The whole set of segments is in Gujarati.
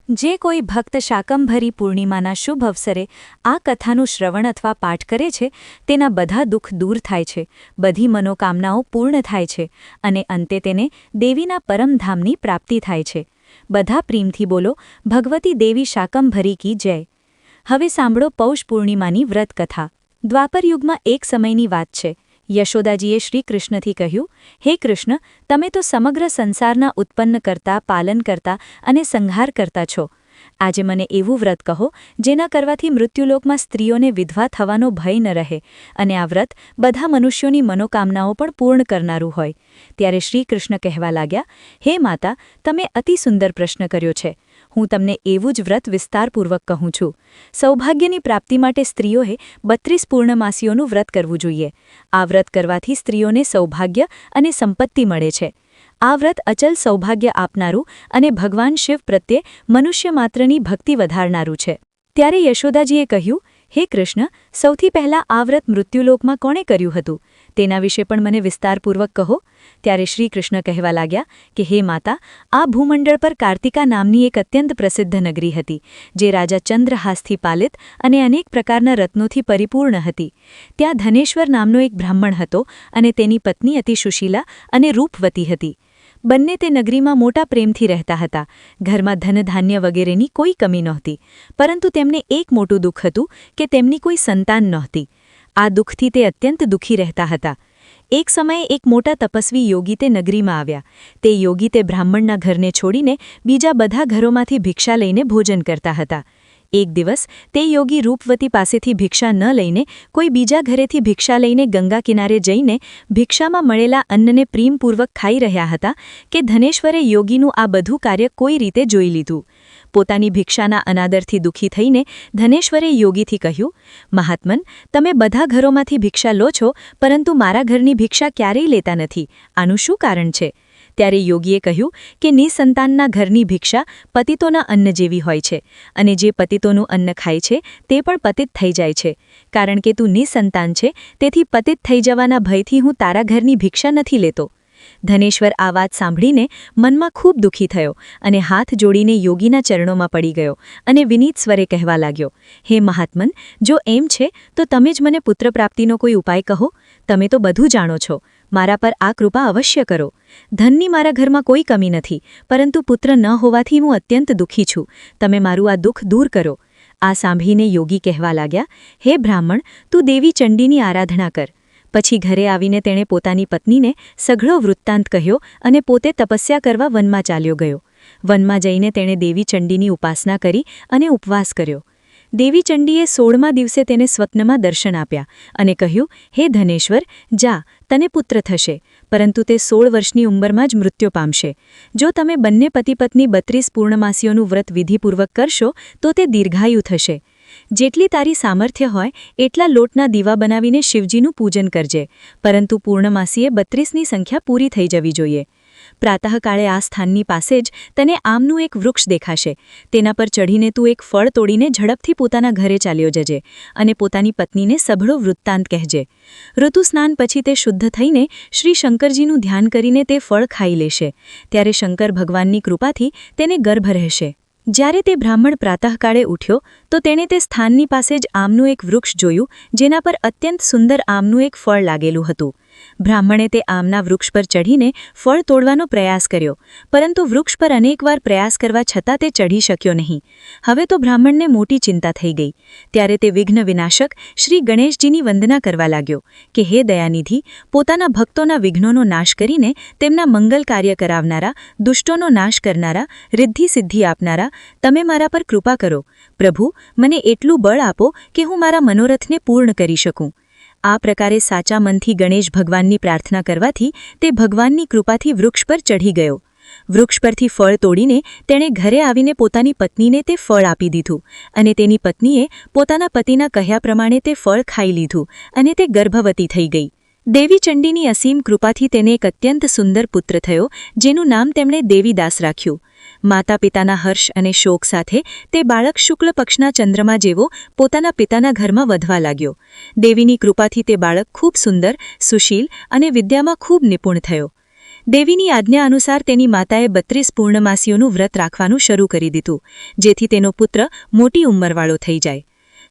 જે કોઈ ભક્ત શાકંભરી પૂર્ણિમાના શુભ અવસરે આ કથાનું શ્રવણ અથવા પાઠ કરે છે તેના બધા દુઃખ દૂર થાય છે, બધી મનોકામનાઓ પૂર્ણ થાય છે અને અંતે તેને દેવીના પરમધામની પ્રાપ્તિ થાય છે. બધા પ્રેમથી બોલો, ભગવતી દેવી શાકંભરી કી જય. હવે સાંભળો પૌષ પૂર્ણિમાની વ્રત કથા. દ્વાપરયુગમાં એક સમયની વાત છે. યશોદાજીએ શ્રી કૃષ્ણથી કહ્યું, હે કૃષ્ણ, તમે તો સમગ્ર સંસારના ઉત્પન્ન કરતા, પાલન કરતા અને સંહાર કરતા છો. આજે મને એવું વ્રત કહો જેના કરવાથી મૃત્યુલોકમાં સ્ત્રીઓને વિધવા થવાનો ભય ન રહે અને આ વ્રત બધા મનુષ્યોની મનોકામનાઓ પણ પૂર્ણ કરનારું હોય. ત્યારે શ્રી કૃષ્ણ કહેવા લાગ્યા, હે માતા, તમે અતિ સુંદર પ્રશ્ન કર્યો છે. હું તમને એવું જ વ્રત વિસ્તારપૂર્વક કહું છું. સૌભાગ્યની પ્રાપ્તિ માટે સ્ત્રીઓએ 32 પૂર્ણમાસીઓનું વ્રત કરવું જોઈએ. આ વ્રત કરવાથી સ્ત્રીઓને સૌભાગ્ય અને સંપત્તિ મળે છે. આ વ્રત અચલ સૌભાગ્ય આપનારું અને ભગવાન શિવ પ્રત્યે મનુષ્ય માત્રની ભક્તિ વધારનારું છે. ત્યારે યશોદાજીએ કહ્યું, હે કૃષ્ણ, સૌથી પહેલાં આ વ્રત મૃત્યુલોકમાં કોણે કર્યું હતું તેના વિશે પણ મને વિસ્તારપૂર્વક કહો. ત્યારે શ્રી કૃષ્ણ કહેવા લાગ્યા કે હે માતા, આ ભૂમંડળ પર કાર્તિકા નામની એક અત્યંત પ્રસિદ્ધ નગરી હતી, જે રાજા ચંદ્રહાસથી પાલિત અને અનેક પ્રકારના રત્નોથી પરિપૂર્ણ હતી. ત્યાં ધનેશ્વર નામનો એક બ્રાહ્મણ હતો અને તેની પત્ની અતિ સુશીલા અને રૂપવતી હતી. બંને તે નગરીમાં મોટા પ્રેમથી રહેતા હતા. ઘરમાં ધનધાન્ય વગેરેની કોઈ કમી નહોતી, પરંતુ તેમને એક મોટું દુઃખ હતું કે તેમની કોઈ સંતાન નહોતી. આ દુઃખથી તે અત્યંત દુઃખી રહેતા હતા. એક સમયે એક મોટા તપસ્વી યોગી તે નગરીમાં આવ્યા. તે યોગી તે બ્રાહ્મણના ઘરને છોડીને બીજા બધા ઘરોમાંથી ભિક્ષા લઈને ભોજન કરતા હતા. એક દિવસ તે યોગી રૂપવતી પાસેથી ભિક્ષા ન લઈને કોઈ બીજા ઘરેથી ભિક્ષા લઈને ગંગા કિનારે જઈને ભિક્ષામાં મળેલા અન્નને પ્રેમપૂર્વક ખાઈ રહ્યા હતા કે ધનેશ્વરે યોગીનું આ બધું કાર્ય કોઈ રીતે જોઈ લીધું. પોતાની ભિક્ષાના અનાદરથી દુઃખી થઈને ધનેશ્વરે યોગીથી કહ્યું, મહાત્મન, તમે બધા ઘરોમાંથી ભિક્ષા લો છો, પરંતુ મારા ઘરની ભિક્ષા ક્યારેય લેતા નથી. આનું શું કારણ છે? ત્યારે યોગીએ કહ્યું કે નિસંતાનના ઘરની ભિક્ષા પતિતોના અન્ન જેવી હોય છે અને જે પતિતોનું અન્ન ખાય છે તે પણ પતિત થઈ જાય છે. કારણ કે તું નિસંતાન છે, તેથી પતિત થઈ જવાના ભયથી હું તારા ઘરની ભિક્ષા નથી લેતો. ધનેશ્વર આ વાત સાંભળીને મનમાં ખૂબ દુઃખી થયો અને હાથ જોડીને યોગીના ચરણોમાં પડી ગયો અને વિનીત સ્વરે કહેવા લાગ્યો, હે મહાત્મન, જો એમ છે તો તમે જ મને પુત્ર પ્રાપ્તિનો કોઈ ઉપાય કહો. તમે તો બધું જાણો છો. મારા પર આ કૃપા અવશ્ય કરો. ધનની મારા ઘરમાં કોઈ કમી નથી, પરંતુ પુત્ર ન હોવાથી હું અત્યંત દુઃખી છું. તમે મારું આ દુઃખ દૂર કરો. આ સાંભળીને યોગી કહેવા લાગ્યા, હે બ્રાહ્મણ, તું દેવી ચંડીની આરાધના કર. પછી ઘરે આવીને તેણે પોતાની પત્નીને સઘળો વૃત્તાંત કહ્યો અને પોતે તપસ્યા કરવા વનમાં ચાલ્યો ગયો. વનમાં જઈને તેણે દેવી ચંડીની ઉપાસના કરી અને ઉપવાસ કર્યો. દેવી ચંડીએ 16મા દિવસે તેને સ્વપ્નમાં દર્શન આપ્યા અને કહ્યું, હે ધનેશ્વર, જા, તને પુત્ર થશે, પરંતુ તે 16 વર્ષની ઉંમરમાં જ મૃત્યુ પામશે. જો તમે બંને પતિ પત્ની 32 પૂર્ણમાસીઓનું વ્રત વિધિપૂર્વક કરશો તો તે દીર્ઘાયુ થશે. જેટલી તારી સામર્થ્ય હોય એટલા લોટના દીવા બનાવીને શિવજીનું પૂજન કરજે, પરંતુ પૂર્ણમાસીએ 32ની સંખ્યા પૂરી થઈ જવી જોઈએ. પ્રાતઃકાળે આ સ્થાનની પાસે જ તને આમનું એક વૃક્ષ દેખાશે. તેના પર ચઢીને તું એક ફળ તોડીને ઝડપથી પોતાના ઘરે ચાલ્યો જજે અને પોતાની પત્નીને સભળો વૃત્તાંત કહેજે. ઋતુસ્નાન પછી તે શુદ્ધ થઈને શ્રી શંકરજીનું ધ્યાન કરીને તે ફળ ખાઈ લેશે. ત્યારે શંકર ભગવાનની કૃપાથી તેને ગર્ભ રહેશે. જ્યારે તે બ્રાહ્મણ પ્રાતઃકાળે ઉઠ્યો તો તેણે તે સ્થાનની પાસે જ આમનું એક વૃક્ષ જોયું, જેના પર અત્યંત સુંદર આમનું એક ફળ લાગેલું હતું. બ્રાહ્મણે તે આમના વૃક્ષ પર ચઢીને ફળ તોડવાનો પ્રયાસ કર્યો, પરંતુ વૃક્ષ પર અનેકવાર પ્રયાસ કરવા છતાં તે ચઢી શક્યો નહીં. હવે તો બ્રાહ્મણને મોટી ચિંતા થઈ ગઈ. ત્યારે તે વિઘ્ન વિનાશક શ્રી ગણેશજીની વંદના કરવા લાગ્યો કે હે દયાનિધિ, પોતાના ભક્તોના વિઘ્નોનો નાશ કરીને તેમના મંગલ કાર્ય કરાવનારા, દુષ્ટોનો નાશ કરનારા, રિદ્ધિ સિદ્ધિ આપનારા, તમે મારા પર કૃપા કરો. પ્રભુ, મને એટલું બળ આપો કે હું મારા મનોરથને પૂર્ણ કરી શકું. આ પ્રકારે સાચા મનથી ગણેશ ભગવાનની પ્રાર્થના કરવાથી તે ભગવાનની કૃપાથી વૃક્ષ પર ચઢી ગયો. વૃક્ષ પરથી ફળ તોડીને તેણે ઘરે આવીને પોતાની પત્નીને તે ફળ આપી દીધું અને તેની પત્નીએ પોતાના પતિના કહ્યા પ્રમાણે તે ફળ ખાઈ લીધું અને તે ગર્ભવતી થઈ ગઈ. દેવી ચંડીની અસીમ કૃપાથી તેને એક અત્યંત સુંદર પુત્ર થયો, જેનું નામ તેમણે દેવીદાસ રાખ્યું. માતા પિતાના હર્ષ અને શોક સાથે તે બાળક શુક્લ પક્ષના ચંદ્રમા જેવો પોતાના પિતાના ઘરમાં વધવા લાગ્યો. દેવીની કૃપાથી તે બાળક ખૂબ સુંદર, સુશીલ અને વિદ્યામાં ખૂબ નિપુણ થયો. દેવીની આજ્ઞા અનુસાર તેની માતાએ 32 પૂર્ણમાસીઓનું વ્રત રાખવાનું શરૂ કરી દીધું, જેથી તેનો પુત્ર મોટી ઉંમરવાળો થઈ જાય.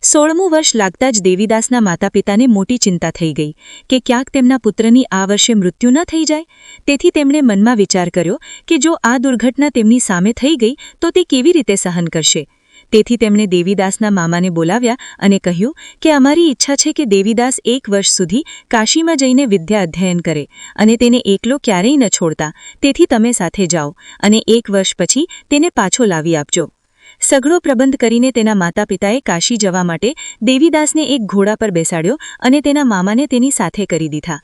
16મું વર્ષ લાગતા જ દેવીદાસના માતાપિતાને મોટી ચિંતા થઈ ગઈ કે ક્યાંક તેમના પુત્રની આ વર્ષે મૃત્યુ ન થઈ જાય. તેથી તેમણે મનમાં વિચાર કર્યો કે જો આ દુર્ઘટના તેમની સામે થઈ ગઈ તો તે કેવી રીતે સહન કરશે. તેથી તેમણે દેવીદાસના મામાને બોલાવ્યા અને કહ્યું કે અમારી ઈચ્છા છે કે દેવીદાસ 1 વર્ષ સુધી કાશીમાં જઈને વિદ્યા અધ્યયન કરે અને તેને એકલો ક્યારેય ન છોડતા. તેથી તમે સાથે જાઓ અને 1 વર્ષ પછી તેને પાછો લાવી આપજો. સઘળો પ્રબંધ કરીને તેના માતાપિતાએ કાશી જવા માટે દેવીદાસને એક ઘોડા પર બેસાડ્યો અને તેના મામાને તેની સાથે કરી દીધા.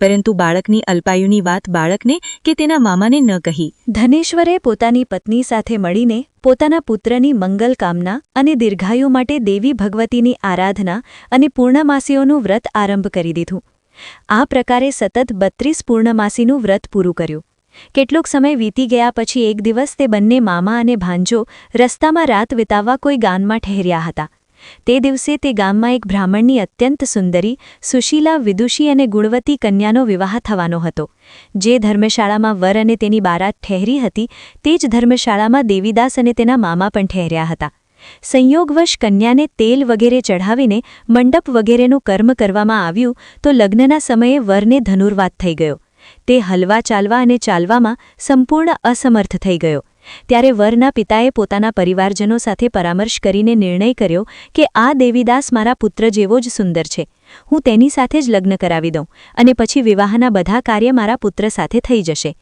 પરંતુ બાળકની અલ્પાયુની વાત બાળકને કે તેના મામાને ન કહી. ધનેશ્વરે પોતાની પત્ની સાથે મળીને પોતાના પુત્રની મંગલ કામના અને દીર્ઘાયુ માટે દેવી ભગવતીની આરાધના અને પૂર્ણમાસીઓનું વ્રત આરંભ કરી દીધું. આ પ્રકારે સતત 32 પૂર્ણમાસીનું વ્રત પૂરું કર્યું. કેટલોક સમય વીતી ગયા પછી એક દિવસ તે બંને મામા અને ભાંજો રસ્તામાં રાત વિતાવવા કોઈ ગામમાં ઠહેર્યા હતા. તે દિવસે તે ગામમાં એક બ્રાહ્મણની અત્યંત સુંદરી, સુશીલા, વિદુષી અને ગુણવતી કન્યાનો વિવાહ થવાનો હતો. જે ધર્મશાળામાં વર અને તેની બારાત ઠહેરી હતી તે જ ધર્મશાળામાં દેવીદાસ અને તેના મામા પણ ઠહેર્યા હતા. સંયોગવશ કન્યાને તેલ વગેરે ચઢાવીને મંડપ વગેરેનું કર્મ કરવામાં આવ્યું તો લગ્નના સમયે વરને ધનુર્વાત થઈ ગયો. તે હલવા ચાલવા અને ચાલવામાં સંપૂર્ણ અસમર્થ થઈ ગયો. ત્યારે વરના પિતાએ પોતાના પરિવારજનો સાથે પરામર્શ કરીને નિર્ણય કર્યો કે આ દેવીદાસ મારા પુત્ર જેવો જ સુંદર છે. હું તેની સાથે જ લગ્ન કરાવી દઉં અને પછી વિવાહના બધા કાર્ય મારા પુત્ર સાથે થઈ જશે.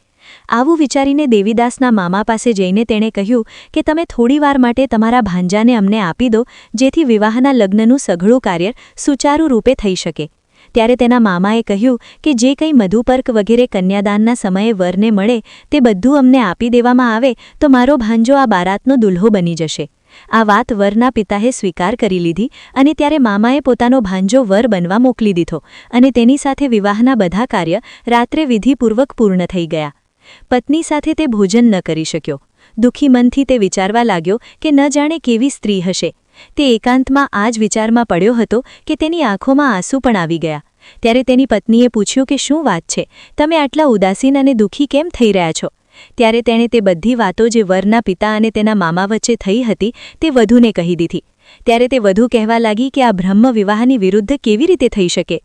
આવું વિચારીને દેવીદાસના મામા પાસે જઈને તેણે કહ્યું કે તમે થોડીવાર માટે તમારા ભાંજાને અમને આપી દો, જેથી વિવાહના લગ્નનું સઘળું કાર્ય સુચારુ રૂપે થઈ શકે. ત્યારે તેના મામાએ કહ્યું કે જે કંઈ મધુપર્ક વગેરે કન્યાદાનના સમયે વરને મળે તે બધું અમને આપી દેવામાં આવે તો મારો ભાંજો આ બારાતનો દુલ્હો બની જશે. આ વાત વરના પિતાએ સ્વીકાર કરી લીધી અને ત્યારે મામાએ પોતાનો ભાંજો વર બનવા મોકલી દીધો અને તેની સાથે વિવાહના બધા કાર્ય રાત્રે વિધિપૂર્વક પૂર્ણ થઈ ગયા. પત્ની સાથે તે ભોજન ન કરી શક્યો. દુઃખી મનથી તે વિચારવા લાગ્યો કે ન જાણે કેવી સ્ત્રી હશે. તે એકાંતમાં આ જ વિચારમાં પડ્યો હતો કે તેની આંખોમાં આંસુ પણ આવી ગયા. ત્યારે તેની પત્નીએ પૂછ્યું કે શું વાત છે, તમે આટલા ઉદાસીન અને દુઃખી કેમ થઈ રહ્યા છો? ત્યારે તેણે તે બધી વાતો જે વરના પિતા અને તેના મામા વચ્ચે થઈ હતી તે વધુને કહી દીધી. ત્યારે તે વધુ કહેવા લાગી કે આ બ્રહ્મ વિવાહની વિરુદ્ધ કેવી રીતે થઈ શકે?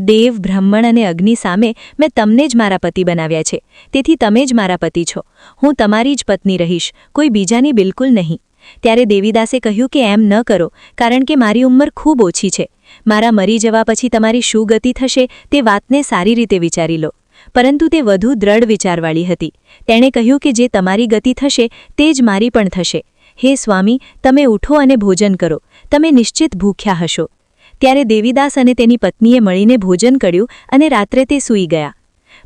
દેવ, બ્રાહ્મણ અને અગ્નિ સામે મેં તમને જ મારા પતિ બનાવ્યા છે, તેથી તમે જ મારા પતિ છો. હું તમારી જ પત્ની રહીશ, કોઈ બીજાની બિલકુલ નહીં. ત્યારે દેવીદાસે કહ્યું કે એમ ન કરો, કારણ કે મારી ઉંમર ખૂબ ઓછી છે. મારા મરી જવા પછી તમારી શું ગતિ થશે તે વાતને સારી રીતે વિચારી લો. પરંતુ તે વધુ દ્રઢ વિચારવાળી હતી. તેણે કહ્યું કે જે તમારી ગતિ થશે તે જ મારી પણ થશે. હે સ્વામી, તમે ઉઠો અને ભોજન કરો. તમે નિશ્ચિત ભૂખ્યા હશો. ત્યારે દેવીદાસ અને તેની પત્નીએ મળીને ભોજન કર્યું અને રાત્રે તે સૂઈ ગયા.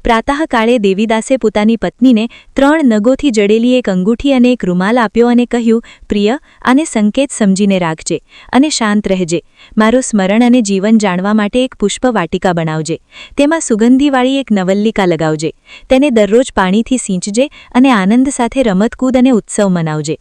પ્રાતઃકાળે દેવીદાસે પોતાની પત્નીને 3 નગોથી જડેલી એક અંગૂઠી અને એક રૂમાલ આપ્યો અને કહ્યું, પ્રિય, આને સંકેત સમજીને રાખજે અને શાંત રહેજે. મારું સ્મરણ અને જીવન જાણવા માટે એક પુષ્પ વાટિકા બનાવજે. તેમાં સુગંધીવાળી એક નવલ્લિકા લગાવજે. તેને દરરોજ પાણીથી સિંચજે અને આનંદ સાથે રમતકૂદ અને ઉત્સવ મનાવજે.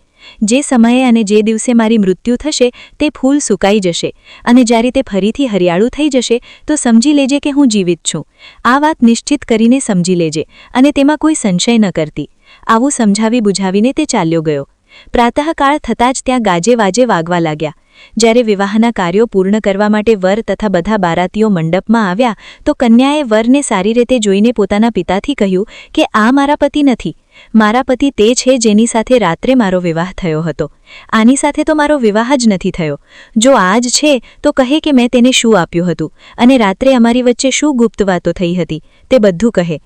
જે સમયે અને જે દિવસે મારી મૃત્યુ થશે તે ફૂલ સુકાઈ જશે અને જ્યારે તે ફરીથી હરિયાળું થઈ જશે તો સમજી લેજે કે હું જીવિત છું. આ વાત નિશ્ચિત કરીને સમજી લેજે અને તેમાં કોઈ સંશય ન કરતી. આવું સમજાવી બુઝાવીને તે ચાલ્યો ગયો. પ્રાતઃકાળ થતાં જ ત્યાં ગાજે વાજે વાગવા લાગ્યા. જ્યારે વિવાહના કાર્યો પૂર્ણ કરવા માટે વર તથા બધા બારાતીઓ મંડપમાં આવ્યા તો કન્યાએ વરને સારી રીતે જોઈને પોતાના પિતાથી કહ્યું કે આ મારા પતિ નથી. મારા પતિ તે છે જેની સાથે રાત્રે મારો વિવાહ થયો હતો. આની સાથે તો મારો વિવાહ જ નથી થયો. જો આ જ છે તો કહે કે મેં તેને શું આપ્યું હતું અને રાત્રે અમારી વચ્ચે શું ગુપ્ત વાતો થઈ હતી તે બધું કહે.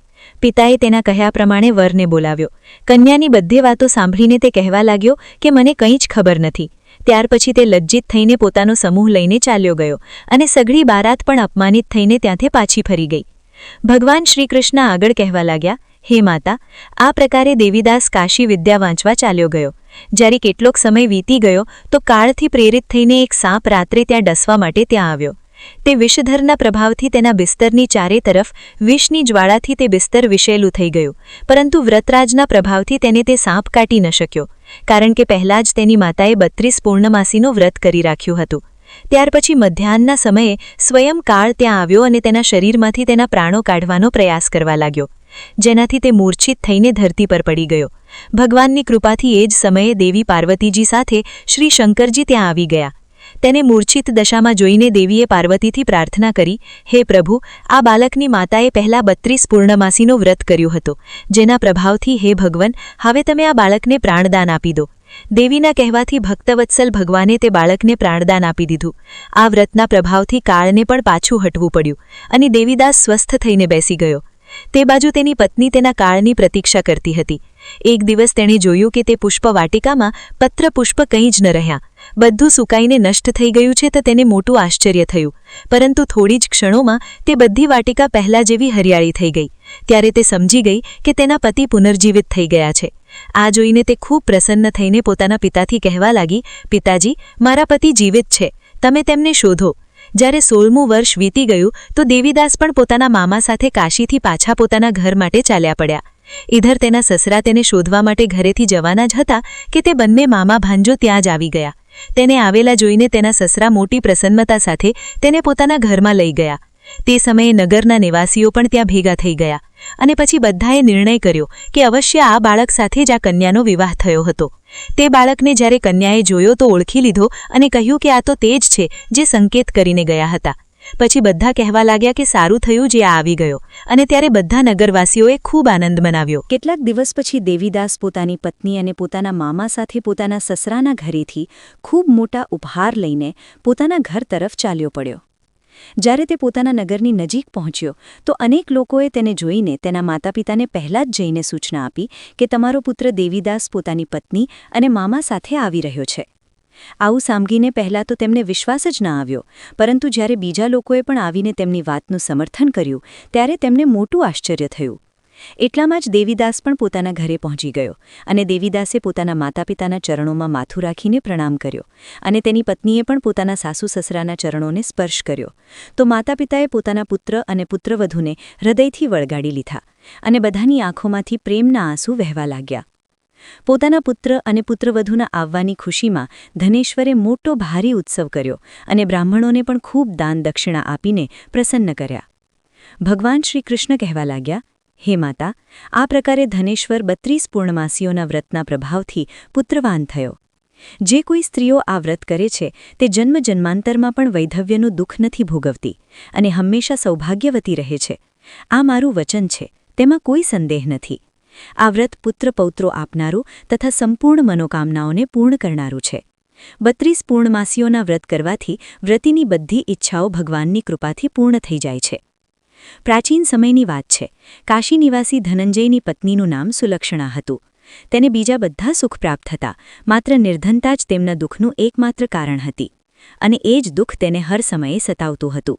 પિતાએ તેના કહ્યા પ્રમાણે વરને બોલાવ્યો. કન્યાની બધી વાતો સાંભળીને તે કહેવા લાગ્યો કે મને કંઈ જ ખબર નથી. ત્યાર પછી તે લજ્જિત થઈને પોતાનો સમૂહ લઈને ચાલ્યો ગયો અને સઘળી બારાત પણ અપમાનિત થઈને ત્યાંથી પાછી ફરી ગઈ. ભગવાન શ્રીકૃષ્ણ આગળ કહેવા લાગ્યા, હે માતા, આ પ્રકારે દેવીદાસ કાશી વિદ્યા વાંચવા ચાલ્યો ગયો. જ્યારે કેટલોક સમય વીતી ગયો તો કાળથી પ્રેરિત થઈને એક સાપ રાત્રે ત્યાં ડસવા માટે ત્યાં આવ્યો. તે વિષધરના પ્રભાવથી તેના બિસ્તરની ચારે તરફ વિષની જ્વાળાથી તે બિસ્તર વિષેલું થઈ ગયું. પરંતુ વ્રતરાજના પ્રભાવથી તેને તે સાપ કાટી ન શક્યો, કારણ કે પહેલાં જ તેની માતાએ 32 પૂર્ણમાસીનું વ્રત કરી રાખ્યું હતું. ત્યાર પછી મધ્યાહનના સમયે સ્વયં કાળ ત્યાં આવ્યો અને તેના શરીરમાંથી તેના પ્રાણો કાઢવાનો પ્રયાસ કરવા લાગ્યો. જેનાથી તે મૂર્છિત થઈને ધરતી પર પડી ગયો. ભગવાનની કૃપાથી એ જ સમયે દેવી પાર્વતીજી સાથે શ્રી શંકરજી ત્યાં આવી ગયા. તેને મૂર્છિત દશામાં જોઈને દેવીએ પાર્વતીથી પ્રાર્થના કરી, હે પ્રભુ, આ બાળકની માતાએ પહેલા 32 પૂર્ણમાસીનો વ્રત કર્યું હતું, જેના પ્રભાવથી હે ભગવાન, હવે તમે આ બાળકને પ્રાણદાન આપી દો. દેવીના કહેવાથી ભક્તવત્સલ ભગવાને તે બાળકને પ્રાણદાન આપી દીધું. આ વ્રતના પ્રભાવથી કાળને પણ પાછું હટવું પડ્યું અને દેવીદાસ સ્વસ્થ થઈને બેસી ગયો. તે બાજુ તેની પત્ની તેના કાળની પ્રતીક્ષા કરતી હતી. એક દિવસ તેણે જોયું કે તે પુષ્પવાટિકામાં પત્ર પુષ્પ કંઈ જ ન રહ્યા. બધું સુકાઈને નષ્ટ થઈ ગયું છે તો તેને મોટું આશ્ચર્ય થયું. પરંતુ થોડી જ ક્ષણોમાં તે બધી વાટિકા પહેલા જેવી હરિયાળી થઈ ગઈ. ત્યારે તે સમજી ગઈ કે તેના પતિ પુનર્જીવિત થઈ ગયા છે. આ જોઈને તે ખૂબ પ્રસન્ન થઈને પોતાના પિતાથી કહેવા લાગી, પિતાજી, મારા પતિ જીવિત છે, તમે તેમને શોધો. જ્યારે 16મું વર્ષ વીતી ગયું તો દેવીદાસ પણ પોતાના મામા સાથે કાશીથી પાછા પોતાના ઘર માટે ચાલ્યા પડ્યા. ઇધર તેના સસરા તેને શોધવા માટે ઘરેથી જવાના જ હતા કે તે બંને મામા ભાંજો ત્યાં જ આવી ગયા. તેને આવેલા જોઈને તેના સસરા મોટી પ્રસન્નતા સાથે તેને પોતાના ઘરમાં લઈ ગયા. તે સમયે નગરના નિવાસીઓ પણ ત્યાં ભેગા થઈ ગયા અને પછી બધાએ નિર્ણય કર્યો કે અવશ્ય આ બાળક સાથે જ આ કન્યાનો વિવાહ થયો હતો. તે બાળકને જ્યારે કન્યાએ જોયો તો ઓળખી લીધો અને કહ્યું કે આ તો તે જ છે જે સંકેત કરીને ગયા હતા. પછી બધા કહેવા લાગ્યા કે સારું થયું જે આ આવી ગયો, અને ત્યારે બધા નગરવાસીઓએ ખૂબ આનંદ મનાવ્યો. કેટલાક દિવસ પછી દેવીદાસ પોતાની પત્ની અને પોતાના મામા સાથે પોતાના સસરાના ઘરેથી ખૂબ મોટા ઉપહાર લઈને પોતાના ઘર તરફ ચાલ્યો પડ્યો. જ્યારે તે પોતાના નગરની નજીક પહોંચ્યો તો અનેક લોકોએ તેને જોઈને તેના માતાપિતાને પહેલાં જ જઈને સૂચના આપી કે તમારો પુત્ર દેવીદાસ પોતાની પત્ની અને મામા સાથે આવી રહ્યો છે. આવું સાંભળીને પહેલાં તો તેમને વિશ્વાસ જ ન આવ્યો, પરંતુ જ્યારે બીજા લોકોએ પણ આવીને તેમની વાતનું સમર્થન કર્યું ત્યારે તેમને મોટું આશ્ચર્ય થયું. એટલામાં જ દેવીદાસ પણ પોતાના ઘરે પહોંચી ગયો અને દેવીદાસે પોતાના માતાપિતાના ચરણોમાં માથું રાખીને પ્રણામ કર્યો અને તેની પત્નીએ પણ પોતાના સાસુ સસરાના ચરણોને સ્પર્શ કર્યો. તો માતાપિતાએ પોતાના પુત્ર અને પુત્રવધૂને હૃદયથી વળગાડી લીધા અને બધાની આંખોમાંથી પ્રેમના આંસુ વહેવા લાગ્યા. પોતાના પુત્ર અને પુત્રવધૂના આવવાની ખુશીમાં ધનેશ્વરે મોટો ભારી ઉત્સવ કર્યો અને બ્રાહ્મણોને પણ ખૂબ દાન દક્ષિણા આપીને પ્રસન્ન કર્યા. ભગવાન શ્રી કૃષ્ણ કહેવા લાગ્યા, હે માતા, આ પ્રકારે ધનેશ્વર 32 પૂર્ણમાસીઓના વ્રતના પ્રભાવથી પુત્રવાન થયો. જે કોઈ સ્ત્રીઓ આ વ્રત કરે છે તે જન્મ જન્માંતરમાં પણ વૈધવ્યનું દુઃખ નથી ભોગવતી અને હંમેશા સૌભાગ્યવતી રહે છે. આ મારું વચન છે, તેમાં કોઈ સંદેહ નથી. આ વ્રત પુત્ર પૌત્રો આપનારું તથા સંપૂર્ણ મનોકામનાઓને પૂર્ણ કરનારું છે. 32 પૂર્ણમાસીઓના વ્રત કરવાથી વ્રતિની બધી ઈચ્છાઓ ભગવાનની કૃપાથી પૂર્ણ થઈ જાય છે. પ્રાચીન સમયની વાત છે. કાશી નિવાસી ધનંજયની પત્નીનું નામ સુલક્ષણા હતું. તેને બીજા બધા સુખ પ્રાપ્ત હતા, માત્ર નિર્ધનતા જ તેમના દુઃખનું એકમાત્ર કારણ હતી અને એ જ દુઃખ તેને હર સમયે સતાવતું હતું.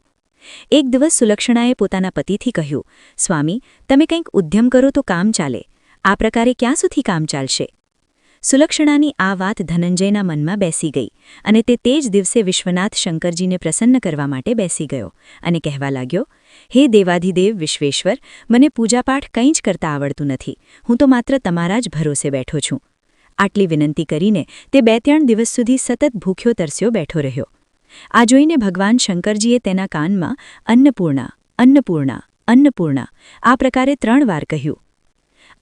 એક દિવસ સુલક્ષણાએ પોતાના પતિથી કહ્યું, સ્વામી, તમે કંઈક ઉદ્યમ કરો તો કામ ચાલે. આ પ્રકારે ક્યાં સુધી કામ ચાલશે? સુલક્ષણાની આ વાત ધનંજયના મનમાં બેસી ગઈ અને તે જ દિવસે વિશ્વનાથ શંકરજીને પ્રસન્ન કરવા માટે બેસી ગયો અને કહેવા લાગ્યો, હે દેવાધિદેવ વિશ્વેશ્વર, મને પૂજાપાઠ કંઈ જ કરતા આવડતું નથી. હું તો માત્ર તમારા જ ભરોસે બેઠો છું. આટલી વિનંતી કરીને તે 2-3 દિવસ સુધી સતત ભૂખ્યો તરસ્યો બેઠો રહ્યો. આ જોઈને ભગવાન શંકરજીએ તેના કાનમાં અન્નપૂર્ણા, અન્નપૂર્ણા, અન્નપૂર્ણા આ પ્રકારે 3 વાર કહ્યું.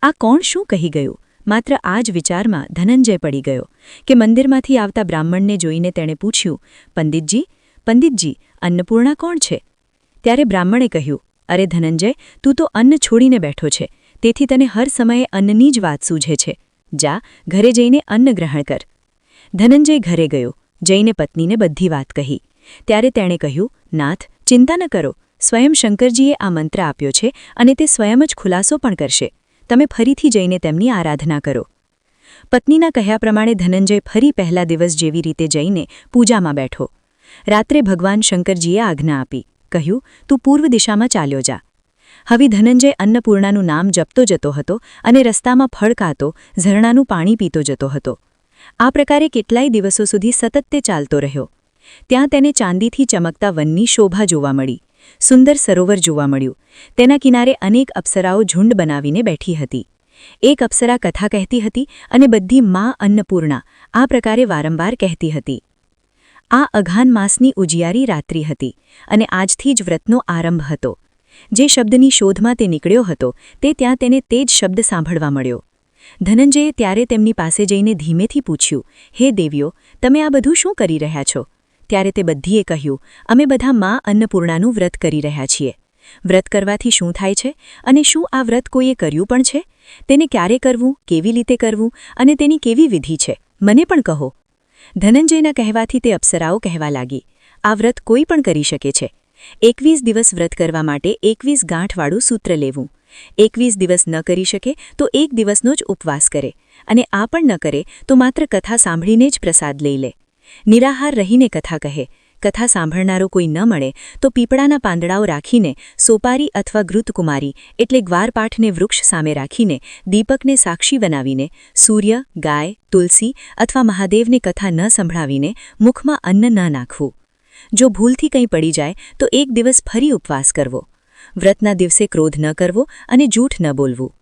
આ કોણ શું કહી ગયું? માત્ર આ જ વિચારમાં ધનંજય પડી ગયો કે મંદિરમાંથી આવતા બ્રાહ્મણને જોઈને તેણે પૂછ્યું, પંડિતજી, પંડિતજી, અન્નપૂર્ણા કોણ છે? ત્યારે બ્રાહ્મણે કહ્યું, અરે ધનંજય, તું તો અન્ન છોડીને બેઠો છે, તેથી તને હર સમયે અન્નની જ વાત સૂઝે છે. જા, ઘરે જઈને અન્ન ગ્રહણ કર. ધનંજય ઘરે ગયો, જઈને પત્નીને બધી વાત કહી. ત્યારે તેણે કહ્યું, નાથ, ચિંતા ન કરો, સ્વયં શંકરજીએ આ મંત્ર આપ્યો છે અને તે સ્વયં જ ખુલાસો પણ કરશે. તમે ફરીથી જઈને તેમની આરાધના કરો. પત્નીના કહ્યા પ્રમાણે ધનંજય ફરી પહેલા દિવસ જેવી રીતે જઈને પૂજામાં બેઠો. રાત્રે ભગવાન શંકરજીએ આજ્ઞા આપી, કહ્યું, તું પૂર્વ દિશામાં ચાલ્યો જા. હવે ધનંજય અન્નપૂર્ણાનું નામ જપતો જતો હતો અને રસ્તામાં ફળ ખાતો, ઝરણાનું પાણી પીતો જતો હતો. આ પ્રકારે કેટલાય દિવસો સુધી સતત તે ચાલતો રહ્યો. ત્યાં તેને ચાંદીથી ચમકતા વનની શોભા જોવા મળી. સુંદર સરોવર જોવા મળ્યું. તેના કિનારે અનેક અપ્સરાઓ ઝુંડ બનાવીને બેઠી હતી. એક અપ્સરા કથા કહેતી હતી અને બધી મા અન્નપૂર્ણા આ પ્રકારે વારંવાર કહેતી હતી. આ અઘાન માસની ઉજિયારી રાત્રિ હતી અને આજથી જ વ્રતનો આરંભ હતો. જે શબ્દની શોધમાં તે નીકળ્યો હતો તે ત્યાં તેને તે જ શબ્દ સાંભળવા મળ્યો. ધનંજયે ત્યારે તેમની પાસે જઈને ધીમેથી પૂછ્યું, હે દેવીઓ, તમે આ બધું શું કરી રહ્યા છો? ત્યારે તે બધીએ કહ્યું, અમે બધા મા અન્નપૂર્ણાનું વ્રત કરી રહ્યા છીએ. વ્રત કરવાથી શું થાય છે અને શું આ વ્રત કોઈએ કર્યું પણ છે? તેને ક્યારે કરવું, કેવી રીતે કરવું અને તેની કેવી વિધિ છે, મને પણ કહો. ધનંજયના કહેવાથી તે અપ્સરાઓ કહેવા લાગી, આ વ્રત કોઈ પણ કરી શકે છે. 21 દિવસ વ્રત કરવા માટે 21 ગાંઠવાળું સૂત્ર લેવું. 21 દિવસ ન કરી શકે તો 1 દિવસનો જ ઉપવાસ કરે, અને આ પણ ન કરે તો માત્ર કથા સાંભળીને જ પ્રસાદ લઈ લે. નિરાહાર રહીને કથા કહે. કથા સાંભળનારો કોઈ ન મળે તો પીપળાના પાંદડાઓ રાખીને સોપારી અથવા ઘૃતકુમારી એટલે ગ્વારપાઠને વૃક્ષ સામે રાખીને દીપકને સાક્ષી બનાવીને સૂર્ય, ગાય, તુલસી અથવા મહાદેવને કથા ન સંભળાવીને મુખમાં અન્ન ન નાખવું. જો ભૂલથી કંઈ પડી જાય તો 1 દિવસ ફરી ઉપવાસ કરવો. વ્રતના દિવસે ક્રોધ ન કરવો અને જૂઠ ન બોલવું.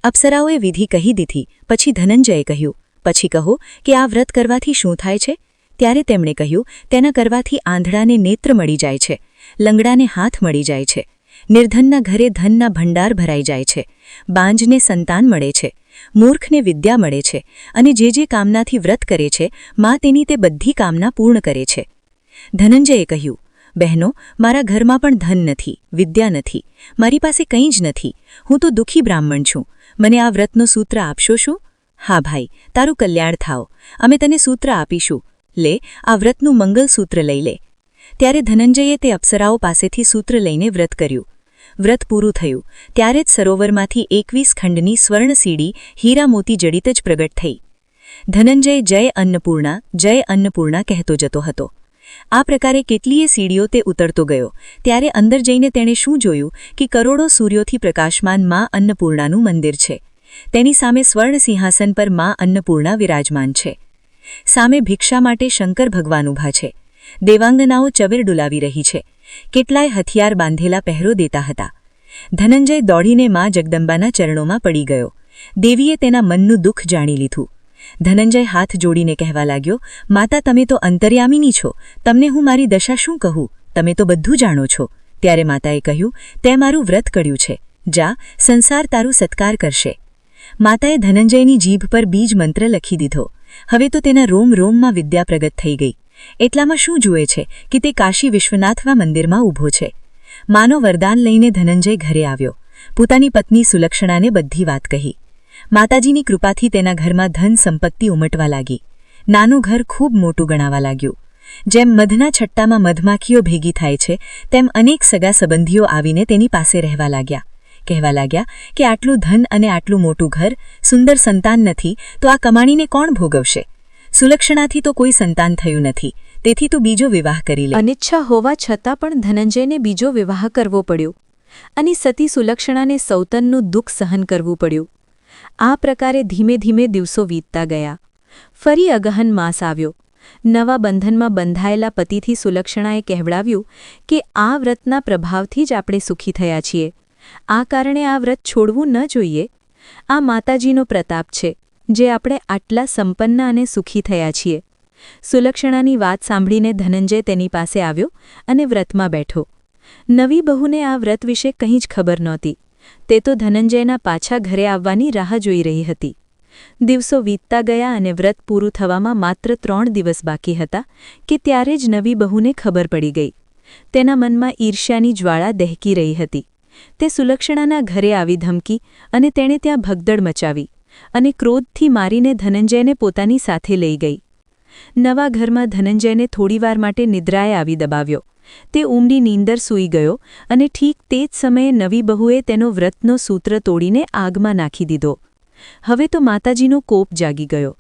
અપ્સરાઓએ વિધિ કહી દીધી પછી ધનંજયે કહ્યું, પછી કહો કે આ વ્રત કરવાથી શું થાય છે? ત્યારે તેમણે કહ્યું, તેના કરવાથી આંધળાને નેત્ર મળી જાય છે, લંગડાને હાથ મળી જાય છે, નિર્ધનના ઘરે ધનના ભંડાર ભરાઈ જાય છે, બાંજને સંતાન મળે છે, મૂર્ખને વિદ્યા મળે છે, અને જે કામનાથી વ્રત કરે છે માં તેની તે બધી કામના પૂર્ણ કરે છે. ધનંજયે કહ્યું, બહેનો, મારા ઘરમાં પણ ધન નથી, વિદ્યા નથી, મારી પાસે કંઈ જ નથી, હું તો દુઃખી બ્રાહ્મણ છું, મને આ વ્રતનો સૂત્ર આપશો શું? હા ભાઈ, તારું કલ્યાણ થાઓ, અમે તને સૂત્ર આપીશું, લે, આ વ્રતનું મંગલસૂત્ર લઈ લે. ત્યારે ધનંજયે તે અપ્સરાઓ પાસેથી સૂત્ર લઈને વ્રત કર્યું. વ્રત પૂરું થયું ત્યારે જ સરોવરમાંથી 21 ખંડની સ્વર્ણ સીડી હીરા મોતી જડિત જ પ્રગટ થઈ. ધનંજય જય અન્નપૂર્ણા કહેતો જતો હતો. આ પ્રકારે કેટલીય સીડીઓ તે ઉતરતો ગયો ત્યારે અંદર જઈને તેણે શું જોયું કે કરોડો સૂર્યોથી પ્રકાશમાન માં અન્નપૂર્ણાનું મંદિર છે. તેની સામે સ્વર્ણ સિંહાસન પર માં અન્નપૂર્ણા વિરાજમાન છે. સામે ભિક્ષા માટે શંકર ભગવાન ઊભા છે. દેવાંગનાઓ ચવેર ડુલાવી રહી છે. કેટલાય હથિયાર બાંધેલા પહેરો દેતા હતા. ધનંજય દોડીને માં જગદંબાના ચરણોમાં પડી ગયો. દેવીએ તેના મનનું દુઃખ જાણી લીધું. ધનંજય હાથ જોડીને કહેવા લાગ્યો, માતા, તમે તો અંતર્યામિની છો, તમને હું મારી દશા શું કહું, તમે તો બધું જાણો છો. ત્યારે માતાએ કહ્યું, તે મારું વ્રત કર્યું છે, જા, સંસાર તારું સત્કાર કરશે. માતાએ ધનંજયની જીભ પર બીજ મંત્ર લખી દીધો. હવે તો તેના રોમ રોમમાં વિદ્યા પ્રગટ થઈ ગઈ. એટલામાં શું જુએ છે કે તે કાશી વિશ્વનાથના મંદિરમાં ઊભો છે. માનો વરદાન લઈને ધનંજય ઘરે આવ્યો. પોતાની પત્ની સુલક્ષણાને બધી વાત કહી. માતાજીની કૃપાથી તેના ઘરમાં ધન સંપત્તિ ઉમટવા લાગી. નાનું ઘર ખૂબ મોટું ગણાવા લાગ્યું. જેમ મધના છટ્ટામાં મધમાખીઓ ભેગી થાય છે તેમ અનેક સગા સંબંધીઓ આવીને તેની પાસે રહેવા લાગ્યા. કહેવા લાગ્યા કે આટલું ધન અને આટલું મોટું ઘર, સુંદર સંતાન નથી તો આ કમાણીને કોણ ભોગવશે? સુલક્ષણાથી તો કોઈ સંતાન થયું નથી, તેથી તું બીજો વિવાહ કરી લે. અનિચ્છા હોવા છતાં પણ ધનંજયને બીજો વિવાહ કરવો પડ્યો અને સતી સુલક્ષણાને સૌતનનું દુઃખ સહન કરવું પડ્યું. આ પ્રકારે ધીમે ધીમે દિવસો વીતતા ગયા. ફરી અગહન માસ આવ્યો. નવા બંધનમાં બંધાયેલા પતિથી સુલક્ષણાએ કહેવડાવ્યું કે આ વ્રતના પ્રભાવથી જ આપણે સુખી થયા છીએ. આ કારણે આ વ્રત છોડવું ન જોઈએ. આ માતાજીનો પ્રતાપ છે જે આપણે આટલા સંપન્ન અને સુખી થયા છીએ. સુલક્ષણાની વાત સાંભળીને ધનંજય તેની પાસે આવ્યો અને વ્રતમાં બેઠો. નવી બહુને આ વ્રત વિશે કંઈ જ ખબર નહોતી. તે તો ધનંજયના પાછા ઘરે આવવાની રાહ જોઈ રહી હતી. દિવસો વીતતા ગયા અને વ્રત પૂરું થવામાં માત્ર 3 દિવસ બાકી હતા કે ત્યારે જ નવી બહુને ખબર પડી ગઈ. તેના મનમાં ઈર્ષ્યાની જ્વાળા દહેકી રહી હતી. તે સુલક્ષણાના ઘરે આવી ધમકી અને તેણે ત્યાં ભગદડ મચાવી અને ક્રોધથી મારીને ધનંજયને પોતાની સાથે લઈ ગઈ. નવા ઘરમાં ધનંજયને થોડીવાર માટે નિદ્રાએ આવી દબાવ્યો. તે ઊંડી નીંદર સૂઈ ગયો અને ઠીક તે જ સમયે નવી બહુએ તેનો વ્રતનો સૂત્ર તોડીને આગમાં નાખી દીધો. હવે તો માતાજીનો કોપ જાગી ગયો.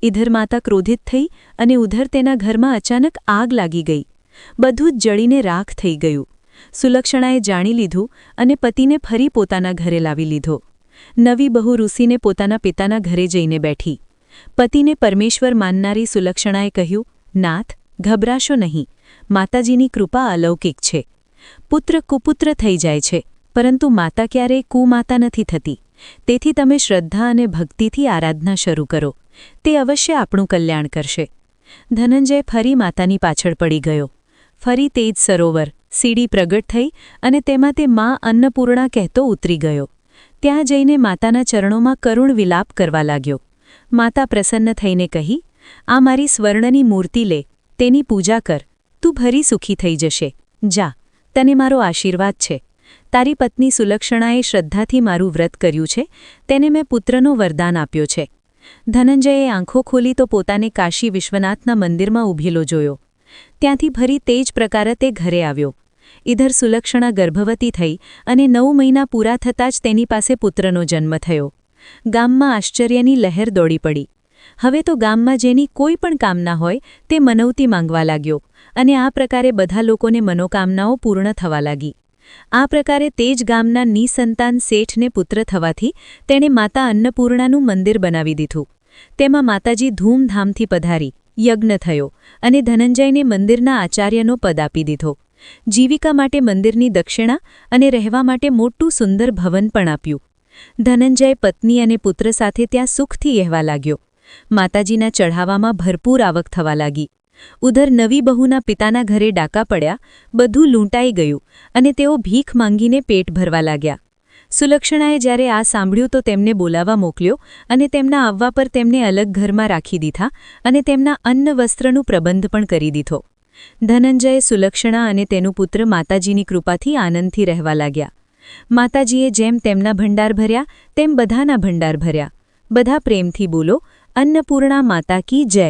ઇધર માતા ક્રોધિત થઈ અને ઉધર તેના ઘરમાં અચાનક આગ લાગી ગઈ. બધું જ જળીને રાખ થઈ ગયું. સુલક્ષણાએ જાણી લીધું અને પતિને ફરી પોતાના ઘરે લાવી લીધો. નવી બહુ રૂસીને પોતાના પિતાના ઘરે જઈને બેઠી. પતિને પરમેશ્વર માનનારી સુલક્ષણાએ કહ્યું, નાથ, ગભરાશો નહીં, માતાજીની કૃપા અલૌકિક છે. પુત્ર કુપુત્ર થઈ જાય છે, પરંતુ માતા ક્યારેય કુમાતા નથી થતી. તેથી તમે શ્રદ્ધા અને ભક્તિથી આરાધના શરૂ કરો. તે અવશ્ય આપણું કલ્યાણ કરશે. ધનંજય ફરી માતાની પાછળ પડી ગયો. ફરી તે જ સરોવર, સીડી પ્રગટ થઈ અને તેમાં તે મા અન્નપૂર્ણા કહેતો ઉતરી ગયો. ત્યાં જઈને માતાના ચરણોમાં કરુણ વિલાપ કરવા લાગ્યો. માતા પ્રસન્ન થઈને કહી, "આ મારી સ્વર્ણની મૂર્તિ લે, તેની પૂજા કર. તું ભરી સુખી થઈ જશે. જા, તને મારો આશીર્વાદ છે. તારી પત્ની સુલક્ષણાએ શ્રદ્ધાથી મારું વ્રત કર્યું છે, તેને મેં પુત્રનો વરદાન આપ્યો છે." ધનંજયે આંખો ખોલી તો પોતાને કાશી વિશ્વનાથના મંદિરમાં ઊભેલો જોયો. ત્યાંથી ફરી તે જ પ્રકારે તે ઘરે આવ્યો. ઇધર સુલક્ષણા ગર્ભવતી થઈ અને 9 મહિના પૂરા થતાં જ તેની પાસે પુત્રનો જન્મ થયો. ગામમાં આશ્ચર્યની લહેર દોડી પડી. હવે તો ગામમાં જેની કોઈ પણ કામના હોય તે મનવતી માંગવા લાગ્યો અને આ પ્રકારે બધા લોકોને મનોકામનાઓ પૂર્ણ થવા લાગી. આ પ્રકારે તે જ ગામના નિસંતાન શેઠને પુત્ર થવાથી તેણે માતા અન્નપૂર્ણાનું મંદિર બનાવી દીધું. તેમાં માતાજી ધૂમધામથી પધારી, યજ્ઞ થયો અને ધનંજયને મંદિરના આચાર્યનો પદ આપી દીધો. જીવિકા માટે મંદિરની દક્ષિણા અને રહેવા માટે મોટું સુંદર ભવન પણ આપ્યું. ધનંજય પત્ની અને પુત્ર સાથે ત્યાં સુખથી રહેવા લાગ્યો. માતાજીના ચઢાવામાં ભરપૂર આવક થવા લાગી. ઉધર નવી બહુના પિતાના ઘરે ડાકા પડ્યા, બધું લૂંટાઈ ગયું અને તેઓ ભીખ માંગીને પેટ ભરવા લાગ્યા. સુલક્ષણાએ જ્યારે આ સાંભળ્યું તો તેમને બોલાવવા મોકલ્યો અને તેમના આવવા પર તેમને અલગ ઘરમાં રાખી દીધા અને તેમના અન્ન વસ્ત્રનું પ્રબંધ પણ કરી દીધો. ધનંજય, સુલક્ષણા અને તેનું પુત્ર માતાજીની કૃપાથી આનંદથી રહેવા લાગ્યા. માતાજીએ જેમ તેમના ભંડાર ભર્યા તેમ બધાના ભંડાર ભર્યા. બધા પ્રેમથી બોલો, અન્નપૂર્ણા માતા કી જય.